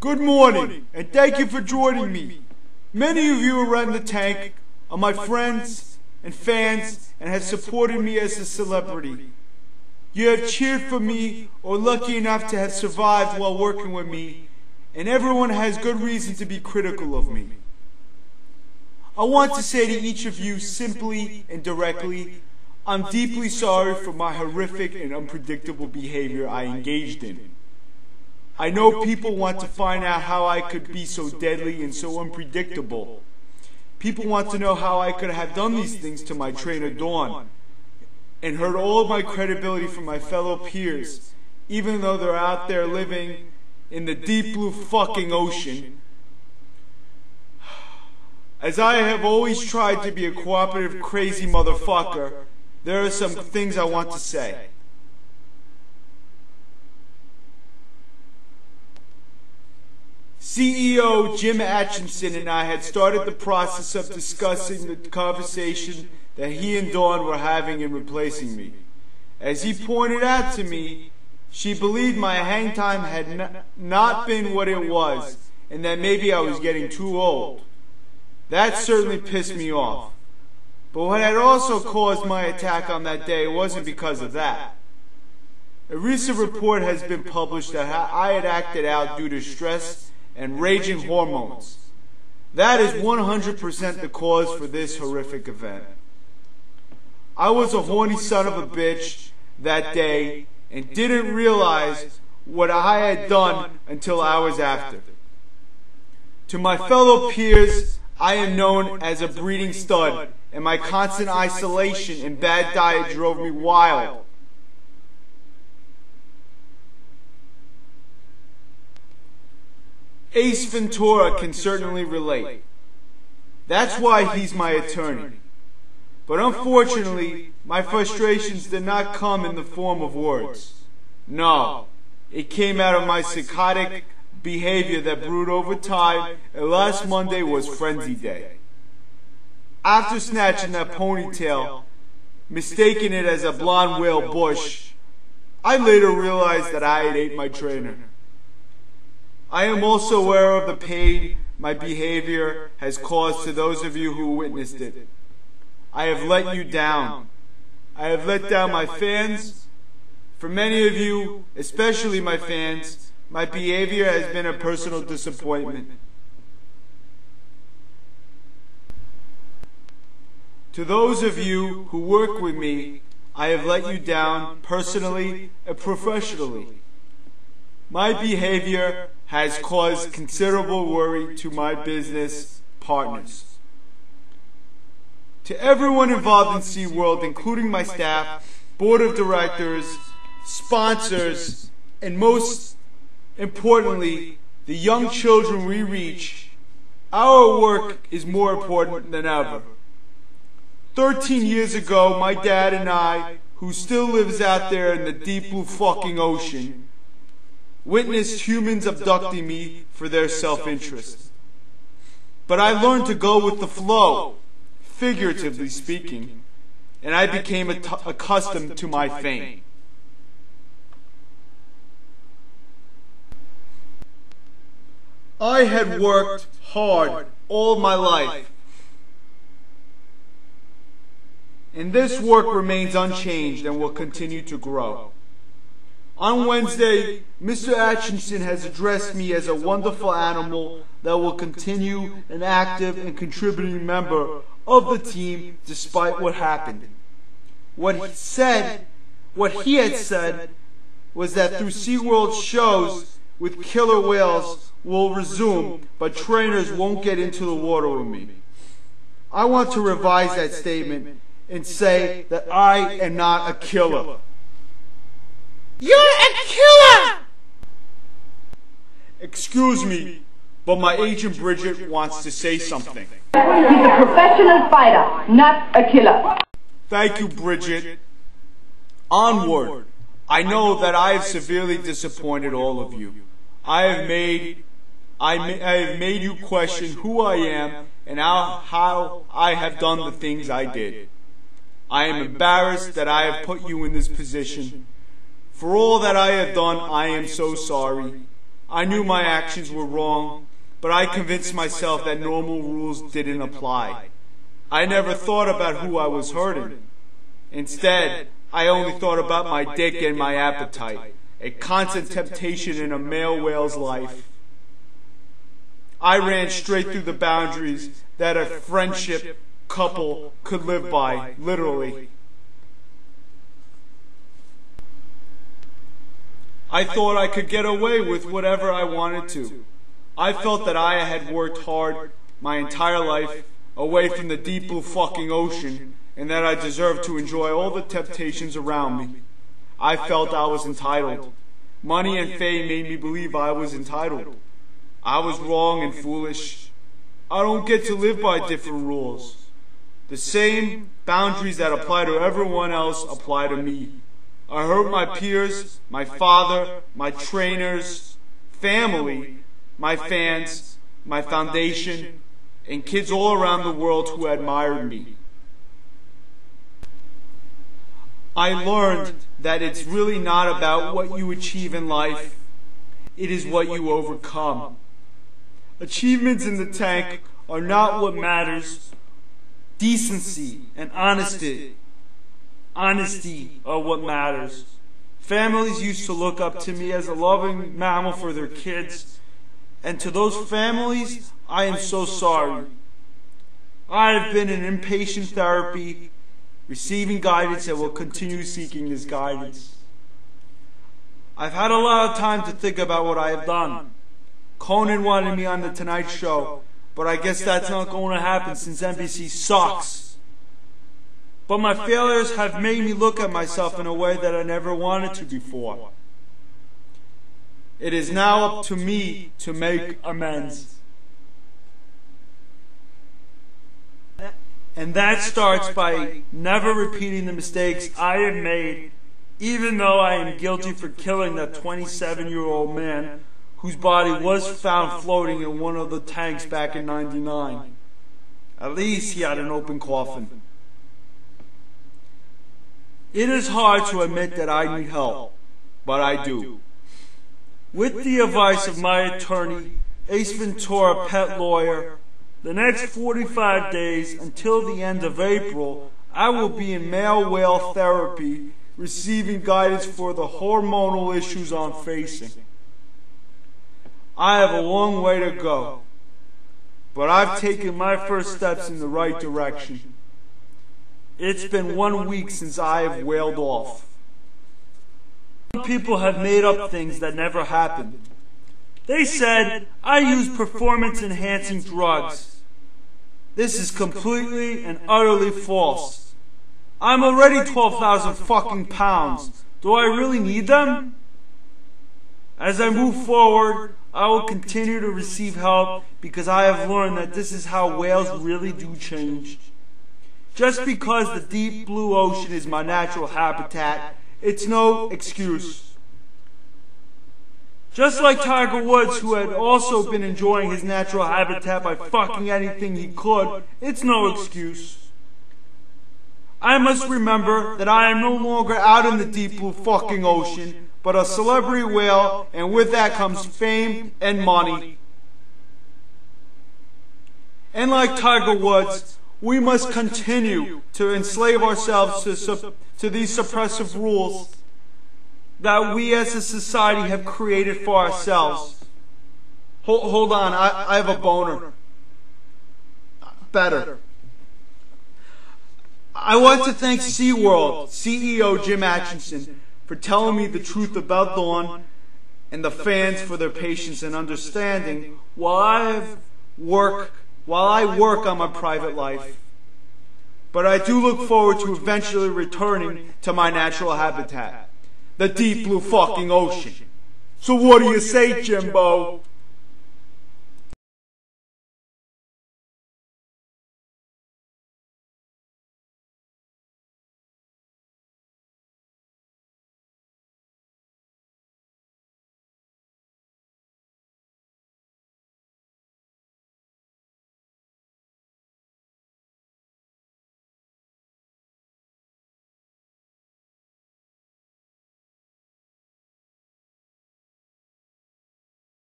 Good morning, and thank you for joining me. Many of you around the tank are my friends and fans and have supported me as a celebrity. You have cheered for me or lucky enough to have survived while working with me, and everyone has good reason to be critical of me. I want to say to each of you simply and directly, I'm deeply sorry for my horrific and unpredictable behavior I engaged in. I know people want to find out how I could be so deadly and so unpredictable. People want to know how I could have done these things to my trainer Dawn and hurt all of my credibility from my fellow peers, even though they're out there living in the deep blue fucking ocean. As I have always tried to be a cooperative, crazy motherfucker, there are some things I want to say. CEO Jim Atchison and I had started the process of discussing the conversation that he and Dawn were having in replacing me. As he pointed out to me, she believed my hang time had not been what it was, and that maybe I was getting too old. That certainly pissed me off. But what had also caused my attack on that day wasn't because of that. A recent report has been published that I had acted out due to stress and raging hormones. That is 100% the cause for this horrific event. I was a horny son of a bitch that day and didn't realize what I had done until hours after. To my fellow peers, I am known as a breeding stud, and my constant isolation and bad diet drove me wild. Ace Ventura can certainly relate. That's why he's my attorney. But unfortunately, my frustrations did not come in the form of words. No, it came out of my psychotic behavior that brewed over time, and last Monday was Frenzy Day. After snatching that ponytail, mistaking it as a blonde whale bush, I later realized that I had ate my trainer. I am also aware of the pain my behavior has caused to those of you who witnessed it. I have let you down. I have let down my fans. For many of you, especially my fans, my behavior has been a personal disappointment. To those of you who work with me, I have let you down personally and professionally. My behavior has caused considerable worry to my business partners. To everyone involved in Seaworld, including my staff, board of directors, sponsors, and most importantly, the young children we reach, our work is more important than ever. 13 years ago, my dad and I, who still lives out there in the deep blue fucking ocean, witnessed humans abducting me for their self-interest. But I learned to go with the flow, figuratively speaking, and I became accustomed to my fame. I had worked hard all my life, and this work remains unchanged and will continue to grow. On Wednesday, Mr. Atchison has addressed me as a wonderful animal that will continue an active and contributing member of the team despite what happened. What he had said was that through SeaWorld shows with killer whales will resume, but trainers won't get into the water with me. I want to revise that statement and say that I am not a killer. You're a killer! Excuse me, but my agent Bridget wants to say something. He's a professional fighter, not a killer. Thank you, Bridget. Onward. I know that I have severely disappointed all of you. I have made you question who I am and how I have done the things I did. I am embarrassed that I have put you in this position. For all that I have done, I am so sorry. I knew my actions were wrong, but I convinced myself that normal rules didn't apply. I never thought about who I was hurting. Instead, I only thought about my dick and my appetite, a constant temptation in a male whale's life. I ran straight through the boundaries that a friendship couple could live by, literally. I thought I could get away with whatever I wanted to. I felt that I had worked hard my entire life away from the deep blue fucking ocean, and that I deserved to enjoy all the temptations around me. I felt I was entitled. Money and fame made me believe I was entitled. I was wrong and foolish. I don't get to live by different rules. The same boundaries that apply to everyone else apply to me. I hurt my peers, my father, my trainers, family, my fans, my foundation, and kids all around the world who admired me. I learned that it's really not about what you achieve in life. It is what you overcome. Achievements in the tank are not what matters. Decency and honesty are what matters. Families used to look up to me as a loving mammal for their kids, and to those families, I am so sorry. I have been in inpatient therapy, receiving guidance, and will continue seeking this guidance. I've had a lot of time to think about what I have done. Conan wanted me on the Tonight Show, but I guess that's not going to happen since NBC sucks. But my failures have made me look at myself in a way that I never wanted to before. It is now up to me to make amends. And that starts by never repeating the mistakes I have made, even though I am guilty for killing that 27-year-old man whose body was found floating in one of the tanks back in '99. At least he had an open coffin. It is hard to admit that I need help, but I do. With the advice of my attorney, Ace Ventura Pet Lawyer, the next 45 days until the end of April, I will be in male whale therapy, receiving guidance for the hormonal issues I'm facing. I have a long way to go, but I've taken my first steps in the right direction. It's been 1 week since I have whaled off. People have made up things that never happened. They said I use performance-enhancing drugs. This is completely and utterly false. I'm already 12,000 fucking pounds. Do I really need them? As I move forward, I will continue to receive help because I have learned that this is how whales really do change. Just because the deep blue ocean is my natural habitat, it's no excuse. Just like Tiger Woods, who had also been enjoying his natural habitat by fucking anything he could, it's no excuse. I must remember that I am no longer out in the deep blue fucking ocean, but a celebrity whale, and with that comes fame and money. And like Tiger Woods, we must continue to enslave ourselves to these suppressive rules that we as a society have created for ourselves. Hold on, I have a boner. Better. I want to thank Seaworld CEO Jim Atchison for telling me the truth about Dawn, and the fans for their patience and understanding while I work on my private life. But I do look forward to eventually returning to my natural habitat, the deep blue fucking ocean. So what do you say, Jimbo?